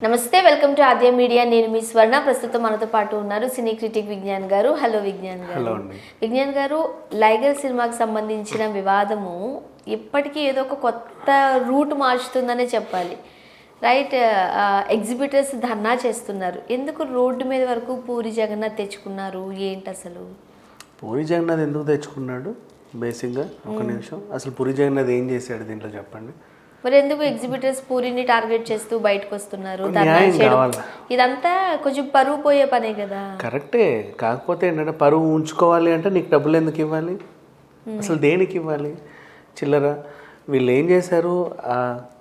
నమస్తే, welcome to Aadya media. నేను మీ స్వర్ణ. ప్రస్తుతం మనతో పాటు ఉన్నారు సినీ క్రిటిక్ విజ్ఞాన్ గారు. హలో విజ్ఞాన్ గారు. విజ్ఞాన్ గారు, లైగర్ సినిమాకి సంబంధించిన వివాదము ఇప్పటికీ ఏదో ఒక కొత్త రూట్ మార్చుతుందనే చెప్పాలి. రైట్, ఎగ్జిబిటర్స్ ధర్నా చేస్తున్నారు. ఎందుకు రోడ్డు మీద వరకు పూరి జగన్నాథ్ తెచ్చుకున్నారు? ఏంటి అసలు పూరి జగన్నాథ్ ఎందుకు తెచ్చుకున్నాడు? బేసిక్గా ఒక నిమిషం, అసలు పూరి జగన్నాథ్ ఏం చేశాడు దీంట్లో చెప్పండి. మరి ఎందుకు ఎగ్జిబిటర్స్ పూరిని టార్గెట్ చేస్తూ బయటకు వస్తున్నారు? ఇదంతా కొంచెం పరువు పోయే పనే కదా. కరెక్టే, కాకపోతే ఏంటంటే పరువు ఉంచుకోవాలి అంటే నీకు డబ్బులు ఎందుకు ఇవ్వాలి? అసలు దేనికి ఇవ్వాలి? చిల్లర. వీళ్ళు ఏం చేశారు,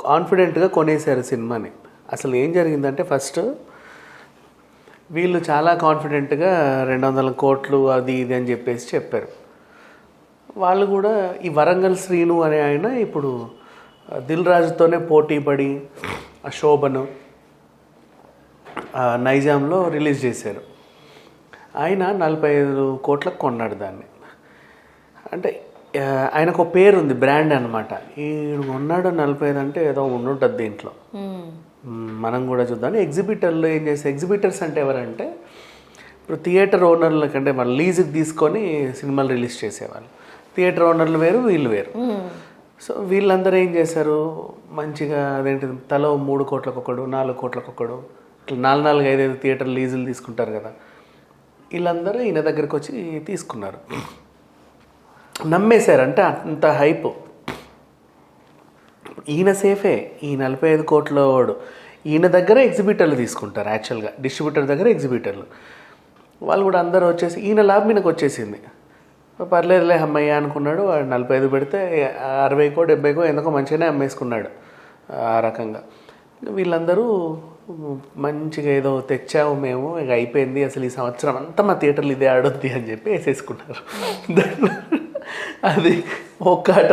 కాన్ఫిడెంట్గా కొనేశారు సినిమాని. అసలు ఏం జరిగిందంటే ఫస్ట్ వీళ్ళు చాలా కాన్ఫిడెంట్గా 200 కోట్లు అది ఇది అని చెప్పేసి చెప్పారు. వాళ్ళు కూడా ఈ వరంగల్ శ్రీను అనే ఆయన ఇప్పుడు దిల్ రాజుతోనే పోటీ పడి శోభను నైజాంలో రిలీజ్ చేశారు. ఆయన 45 కోట్లకు కొన్నాడు దాన్ని. అంటే ఆయనకు ఒక పేరు ఉంది, బ్రాండ్ అనమాట. ఈ కొన్నాడు 45 అంటే ఏదో ఉండుంటుంది దీంట్లో. మనం కూడా చూద్దాం. ఎగ్జిబిటర్లో ఏం చేస్తే, ఎగ్జిబిటర్స్ అంటే ఎవరంటే ఇప్పుడు థియేటర్ ఓనర్ల కంటే మన లీజుకి తీసుకొని సినిమాలు రిలీజ్ చేసేవాళ్ళు. థియేటర్ ఓనర్లు వేరు, వీళ్ళు వేరు. సో వీళ్ళందరూ ఏం చేశారు, మంచిగా అదేంటి తలో 3 కోట్లకు ఒకడు, 4 కోట్లకు ఒకడు, ఇట్లా 4, 5 థియేటర్ లీజులు తీసుకుంటారు కదా. వీళ్ళందరూ ఈయన దగ్గరికి వచ్చి తీసుకున్నారు, నమ్మేశారు. అంటే అంత హైప్. ఈయన సేఫే, ఈ 45 కోట్ల వాడు ఈయన దగ్గర ఎగ్జిబిటర్లు తీసుకుంటారు. యాక్చువల్గా డిస్ట్రిబ్యూటర్ దగ్గర ఎగ్జిబిటర్లు వాళ్ళు కూడా అందరూ వచ్చేసి ఈయన లాభం ఈయనకు వచ్చేసింది. పర్లేదులే అమ్మయ్య అనుకున్నాడు. వాడు 45 పెడితే 60కో 70కో ఎందుకో మంచిగానే అమ్మేసుకున్నాడు ఆ రకంగా. వీళ్ళందరూ మంచిగా ఏదో తెచ్చాము మేము, ఇక అయిపోయింది, అసలు ఈ సంవత్సరం అంతా మా థియేటర్లు ఇదే ఆడొద్ది అని చెప్పి వేసేసుకున్నారు. అది ఒక్క ఆట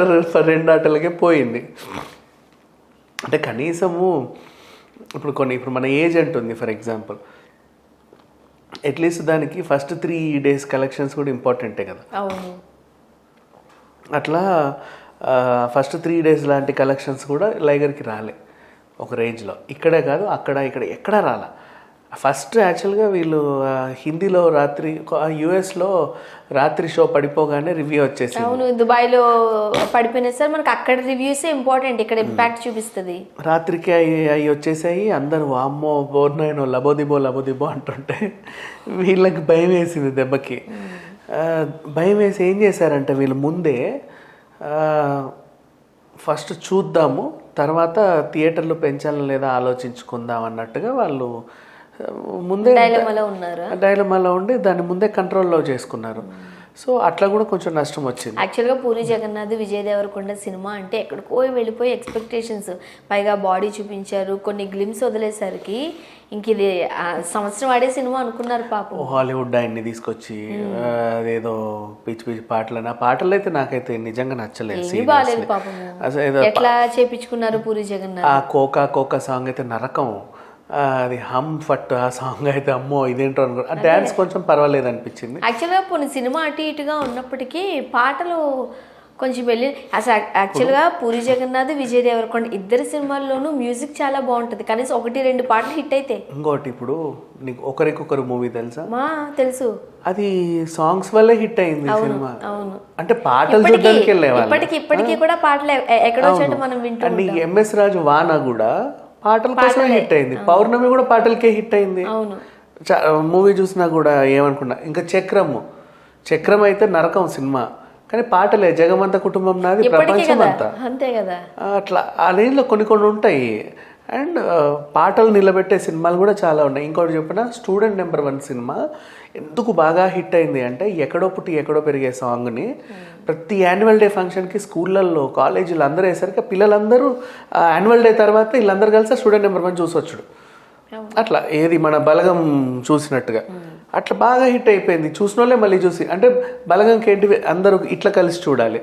2 ఆటలకే పోయింది. అంటే కనీసము ఇప్పుడు మన ఏజెంట్ ఉంది ఫర్ ఎగ్జాంపుల్, అట్లీస్ట్ దానికి ఫస్ట్ 3 days కలెక్షన్స్ కూడా ఇంపార్టెంటే కదా. అట్లా ఫస్ట్ 3 days లాంటి కలెక్షన్స్ కూడా లైగర్కి రాలే ఒక రేంజ్లో. ఇక్కడే కాదు, అక్కడ ఇక్కడ ఎక్కడా రాలా. ఫస్ట్ యాక్చువల్గా వీళ్ళు హిందీలో రాత్రి, యూఎస్లో రాత్రి షో పడిపోగానే రివ్యూ వచ్చేసి, అవును దుబాయ్లో పడిపోయినా సార్ మనకు అక్కడ రివ్యూసే ఇంపార్టెంట్, ఇక్కడ ఇంపాక్ట్ చూపిస్తుంది. రాత్రికి అవి వచ్చేసాయి. అందరూ వామ్మో బోర్నాయనో లబోదిబో అంటుంటే వీళ్ళకి భయం వేసింది దెబ్బకి. భయం వేసి ఏం చేశారంటే వీళ్ళు ముందే ఫస్ట్ చూద్దాము, తర్వాత థియేటర్లు పెంచాలని లేదా ఆలోచించుకుందాం అన్నట్టుగా వాళ్ళు ముందే డైలమాలో ఉండి దాన్ని ముందే కంట్రోల్లో చేసుకున్నారు. సో అట్లా కూడా కొంచెం నష్టం వచ్చింది. యాక్చువల్గా పూరి జగన్నాథ్, విజయ్ దేవరకొండ సినిమా అంటే ఎక్కడికో వెళ్ళిపోయి ఎక్స్పెక్టేషన్స్, పైగా బాడీ చూపించారు, కొన్ని గ్లిమ్స్ వదిలేసరికి ఇంక ఇది సంవత్సరం ఆడే సినిమా అనుకున్నారు పాపం. హాలీవుడ్ ఆయన్ని తీసుకొచ్చి అదేదో పిచ్చి పిచ్చి పాటలు, ఆ పాటలు అయితే నాకైతే నిజంగా నచ్చలేదు, బాగాలేదు పాపం. ఎట్లా చేపించుకున్నారు పూరి జగన్నాథ్. ఆ కోకా సాంగ్ అయితే నరకం. అది హమ్ ఫట్ ఆ సాంగ్ అయితే అమ్మో ఇదేంటో అనుకో. ఆ డ్యాన్స్ కొంచెం పర్వాలేదు అనిపించింది. యాక్చువల్గా కొన్ని సినిమా అటు ఇటుగా ఉన్నప్పటికీ పాటలు కొంచెం వెళ్ళి, అసలు యాక్చువల్గా పూరి జగన్నాథ్, విజయ్ దేవరకొండ ఇద్దరు సినిమాల్లోనూ మ్యూజిక్ చాలా బాగుంటుంది. కనీసం 1-2 పాటలు హిట్ అయితే. ఇంకోటి ఇప్పుడు నీకు ఒకరికొకరు మూవీ తెలుసా? తెలుసు. అది సాంగ్స్ వల్లే హిట్ అయింది సినిమా. అవును, అంటే పాటలు చూడడానికి వెళ్ళేవాళ్ళు. ఇప్పటికీ కూడా పాటలు ఎక్కడో చోట మనం వింటాం. ఎంఎస్ రాజు వాన కూడా పాటల కోసం హిట్ అయింది. పౌర్ణమి కూడా పాటలకే హిట్ అయింది. మూవీ చూసినా కూడా ఏమనుకున్నా. ఇంకా చక్రం అయితే నరకం సినిమా, కానీ పాటలే జగమంత కుటుంబం నాది, ప్రపంచం అంతా అంతే కదా. అట్లా ఆ రేంజ్లో కొన్ని ఉంటాయి. అండ్ పాటలు నిలబెట్టే సినిమాలు కూడా చాలా ఉన్నాయి. ఇంకోటి చెప్పిన స్టూడెంట్ నెంబర్ 1 సినిమా ఎందుకు బాగా హిట్ అయింది అంటే, ఎక్కడో పుట్టి ఎక్కడో పెరిగే సాంగ్ని ప్రతి యాన్యువల్ డే ఫంక్షన్కి స్కూళ్ళల్లో కాలేజీలు అందరూ వేసరికి పిల్లలందరూ యాన్యువల్ డే తర్వాత వీళ్ళందరూ కలిసి స్టూడెంట్ నెంబర్ 1 చూసొచ్చుడు. అట్లా ఏది మన బలగం చూసినట్టుగా అట్లా బాగా హిట్ అయిపోయింది. చూసిన వాళ్ళే మళ్ళీ చూసి, అంటే బలగంకి ఏంటి అందరూ ఇట్లా కలిసి చూడాలి.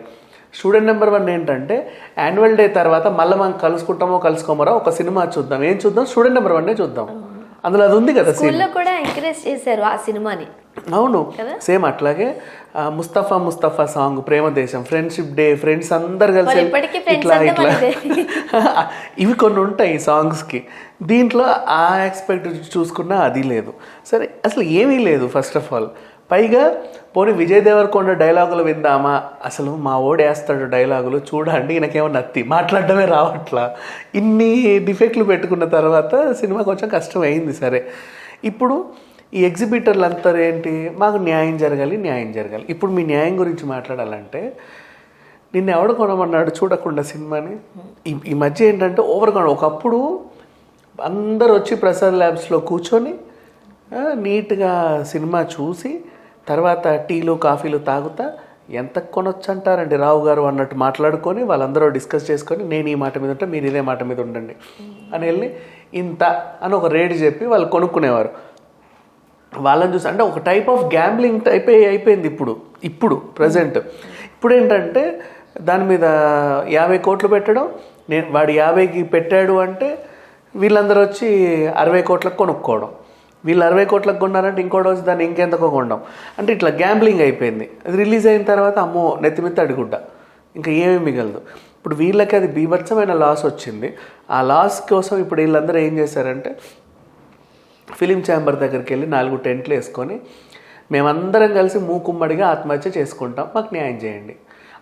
స్టూడెంట్ నెంబర్ 1 ఏంటంటే యాన్యువల్ డే తర్వాత మళ్ళీ మనం కలుసుకుంటామో కలుసుకోమరా ఒక సినిమా చూద్దాం, ఏం చూద్దాం, స్టూడెంట్ నెంబర్ 1 చూద్దాం. అందులో అది ఉంది కదా. స్కూల్లో కూడా ఎంకరేజ్ చేశారు ఆ సినిమాని. అవును, సేమ్ అట్లాగే ముస్తఫా ముస్తఫా సాంగ్, ప్రేమ దేశం, ఫ్రెండ్షిప్ డే, ఫ్రెండ్స్ అందరు కలిసి ఇట్లా ఇట్లా ఇవి కొన్ని ఉంటాయి ఈ సాంగ్స్కి. దీంట్లో ఆ ఎక్స్పెక్ట్ చూసుకున్నా అది లేదు. సరే, అసలు ఏమీ లేదు ఫస్ట్ ఆఫ్ ఆల్. పైగా పోనీ విజయ్ దేవరకొండ డైలాగులు విందామా, అసలు మా ఓడేస్తాడు డైలాగులు చూడండి, ఈయనకేమో నత్తి మాట్లాడడమే రావట్లా. ఇన్ని డిఫెక్ట్లు పెట్టుకున్న తర్వాత సినిమా కొంచెం కష్టం అయింది. సరే, ఇప్పుడు ఈ ఎగ్జిబిటర్లు అంతా ఏంటి, మాకు న్యాయం జరగాలి, న్యాయం జరగాలి. ఇప్పుడు మీ న్యాయం గురించి మాట్లాడాలంటే నిన్ను ఎవడు కొనమన్నాడు చూడకుండా సినిమాని? ఈ మధ్య ఏంటంటే ఓవర్ కొన. ఒకప్పుడు అందరు వచ్చి ప్రసాద్ ల్యాబ్స్లో కూర్చొని నీట్గా సినిమా చూసి తర్వాత టీలు కాఫీలు తాగుతా ఎంత కొనొచ్చు అంటారండి రావు గారు అన్నట్టు మాట్లాడుకొని వాళ్ళందరూ డిస్కస్ చేసుకొని, నేను ఈ మాట మీద ఉంటే మీరు ఇదే మాట మీద ఉండండి అని వెళ్ళి ఇంత అని ఒక రేట్ చెప్పి వాళ్ళు కొనుక్కునేవారు. వాళ్ళని చూసి అంటే ఒక టైప్ ఆఫ్ గ్యాంబ్లింగ్ టైప్ అయిపోయింది ఇప్పుడు ప్రజెంట్. ఇప్పుడు ఏంటంటే దాని మీద 50 కోట్లు పెట్టడం, వాడు 50కి పెట్టాడు అంటే వీళ్ళందరూ వచ్చి 60 కోట్లకు కొనుక్కోవడం, వీళ్ళు 60 కోట్లకు కొన్నారంటే ఇంకోటి వచ్చి దాన్ని ఇంకెంతకో కొనడం. అంటే ఇట్లా గ్యాంబ్లింగ్ అయిపోయింది. అది రిలీజ్ అయిన తర్వాత అమ్మో నెత్తిమిత్త అడిగుడ్డ, ఇంకా ఏమీ మిగలదు. ఇప్పుడు వీళ్ళకి అది బీభత్సమైన లాస్ వచ్చింది. ఆ లాస్ కోసం ఇప్పుడు వీళ్ళందరూ ఏం చేశారంటే ఫిలిం ఛాంబర్ దగ్గరికి వెళ్ళి 4 టెంట్లు వేసుకొని మేమందరం కలిసి మూకుమ్మడిగా ఆత్మహత్య చేసుకుంటాం, మాకు న్యాయం చేయండి.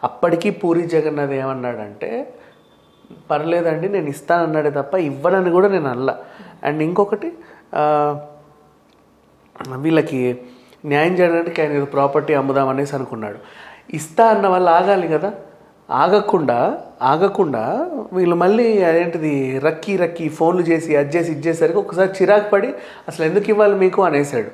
అప్పటికీ పూరి జగన్నాథ్ ఏమన్నాడంటే పర్లేదండి నేను ఇస్తానన్నాడే తప్ప ఇవ్వనని కూడా నేను అనలా. అండ్ ఇంకొకటి వీళ్ళకి న్యాయం చేయడానికి ఆయన ప్రాపర్టీ అమ్ముదామనేసి అనుకున్నాడు. ఇస్తా అన్న వాళ్ళు ఆగాలి కదా, ఆగకుండా వీళ్ళు మళ్ళీ అదేంటిది రక్కీ ఫోన్లు చేసి అది చేసి ఇచ్చేసరికి ఒకసారి చిరాకు పడి అసలు ఎందుకు ఇవ్వాలి మీకు అనేసాడు.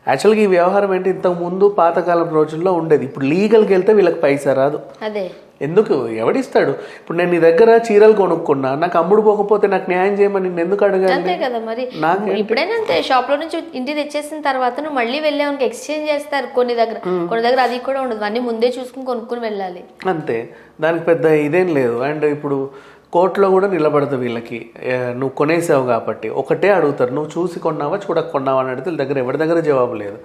యాక్చువల్గా ఈ వ్యవహారం ఏంటి ఇంతకుముందు పాతకాలం రోజుల్లో ఉండేది. ఇప్పుడు లీగల్కి వెళ్తే వీళ్ళకి పైసా రాదు. అదే ఎందుకు ఎవడిస్తాడు? ఇప్పుడు నేను నీ దగ్గర చీరలు కొనుక్కున్నా, నాకు అమ్ముడు పోకపోతే నాకు న్యాయం చేయమని నేను ఎందుకు అడగాలి? అంతే కదా మరి. ఇప్పుడైనా అంతే, షాప్ లో నుంచి ఇంటికి తెచ్చేసిన తర్వాత నువ్వు మళ్ళీ వెళ్ళావు ఎక్స్చేంజ్ చేస్తారు. కొన్ని దగ్గర అది కూడా ఉండదు, అన్ని ముందే చూసుకుని కొనుక్కుని వెళ్ళాలి అంతే. దానికి పెద్ద ఇదేం లేదు. అండ్ ఇప్పుడు కోర్టులో కూడా నిలబడదు వీళ్ళకి, నువ్వు కొనేసావు కాబట్టి. ఒకటే అడుగుతారు, నువ్వు చూసి కొన్నావా చూడక కొన్నావా అని అడిగితే దగ్గర ఎవరి దగ్గర జవాబు లేదు.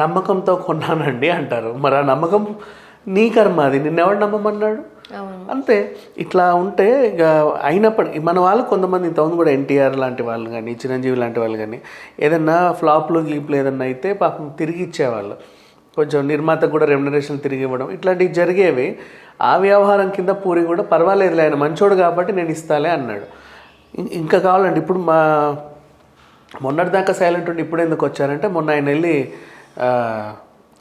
నమ్మకంతో కొన్నానండి అంటారు. మరి ఆ నమ్మకం నీ కర్మ, అది నిన్నెవడు నమ్మమన్నాడు? అంతే. ఇట్లా ఉంటే ఇక అయినప్పటికీ మన వాళ్ళు కొంతమంది ఇంతకుముందు కూడా ఎన్టీఆర్ లాంటి వాళ్ళు కానీ చిరంజీవి లాంటి వాళ్ళు కానీ ఏదన్నా ఫ్లాప్లు గీప్లు ఏదన్నా అయితే పాపం తిరిగి ఇచ్చేవాళ్ళు. కొంచెం నిర్మాతకు కూడా రెమ్యునరేషన్ తిరిగి ఇవ్వడం ఇట్లాంటివి జరిగేవి. ఆ వ్యవహారం కింద పూరి కూడా పర్వాలేదు ఆయన మంచోడు కాబట్టి నేను ఇస్తాలే అన్నాడు. ఇంకా కావాలండి ఇప్పుడు మొన్నటిదాకా సైలెంట్ ఉండి ఇప్పుడు ఎందుకు వచ్చారంటే మొన్న ఆయన వెళ్ళి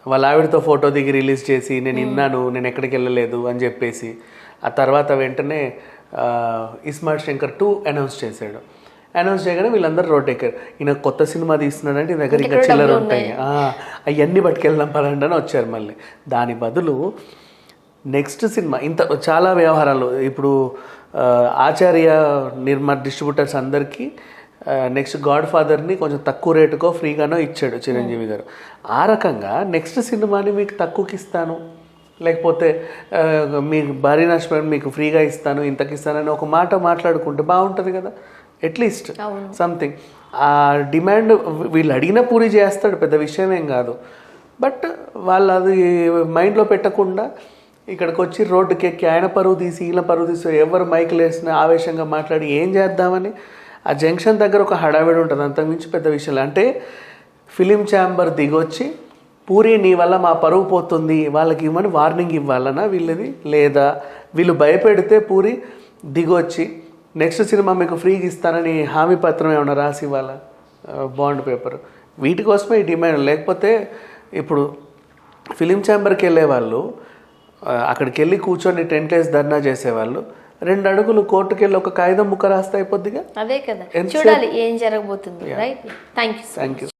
వాళ్ళ ఆవిడతో ఫోటో దిగి రిలీజ్ చేసి నేను విన్నాను, నేను ఎక్కడికి వెళ్ళలేదు అని చెప్పేసి ఆ తర్వాత వెంటనే ఇస్మార్ట్ శంకర్ 2 అనౌన్స్ చేశాడు. అనౌన్స్ చేయగానే వీళ్ళందరూ రోడ్ ఎక్కారు. ఈయన కొత్త సినిమా తీస్తున్నాడంటే ఈయన దగ్గర ఇంకా చిల్లర ఉంటాయి, అవన్నీ పట్టుకెళ్దాం పదండి అని వచ్చారు. మళ్ళీ దాని బదులు నెక్స్ట్ సినిమా ఇంత చాలా వ్యవహారాలు ఇప్పుడు ఆచార్య డిస్ట్రిబ్యూటర్స్ అందరికీ నెక్స్ట్ గాడ్ ఫాదర్ని కొంచెం తక్కువ రేటుకో ఫ్రీగానో ఇచ్చాడు చిరంజీవి గారు. ఆ రకంగా నెక్స్ట్ సినిమాని మీకు తక్కువకి ఇస్తాను, లేకపోతే మీకు భారీ నష్టం మీకు ఫ్రీగా ఇస్తాను, ఇంతకి ఇస్తానని ఒక మాట మాట్లాడుకుంటే బాగుంటుంది కదా. అట్లీస్ట్ సంథింగ్ ఆ డిమాండ్ వీళ్ళు అడిగిన పూరి చేస్తాడు, పెద్ద విషయం ఏం కాదు. బట్ వాళ్ళు అది మైండ్లో పెట్టకుండా ఇక్కడికి వచ్చి రోడ్డుకి ఎక్కి ఆయన పరువు తీసి వీళ్ళ పరువు తీసి ఎవరు మైకులు వేసినా ఆవేశంగా మాట్లాడి ఏం చేద్దామని ఆ జంక్షన్ దగ్గర ఒక హడావిడి ఉంటుంది, అంతకుమించి పెద్ద విషయం. అంటే ఫిలిం ఛాంబర్ దిగొచ్చి పూరి నీ వల్ల మా పరువు పోతుంది వాళ్ళకి ఇవ్వమని వార్నింగ్ ఇవ్వాలన్నా వీళ్ళది, లేదా వీళ్ళు భయపెడితే పూరి దిగొచ్చి నెక్స్ట్ సినిమా మీకు ఫ్రీగా ఇస్తానని హామీ పత్రం ఏమైనా రాసి ఇవ్వాలా, బాండ్ పేపర్. వీటి కోసమే ఈ డిమాండ్. లేకపోతే ఇప్పుడు ఫిలిం ఛాంబర్కి వెళ్ళే వాళ్ళు అక్కడికి వెళ్ళి కూర్చొని టెంట్లేసి ధర్నా చేసేవాళ్ళు 2 అడుగులు కోర్టుకు వెళ్ళి ఒక కాగితం ముక్క రాస్తే అయిపోద్దిగా. అదే కదా, చూడాలి ఏం జరగబోతుంది. Right, thank you.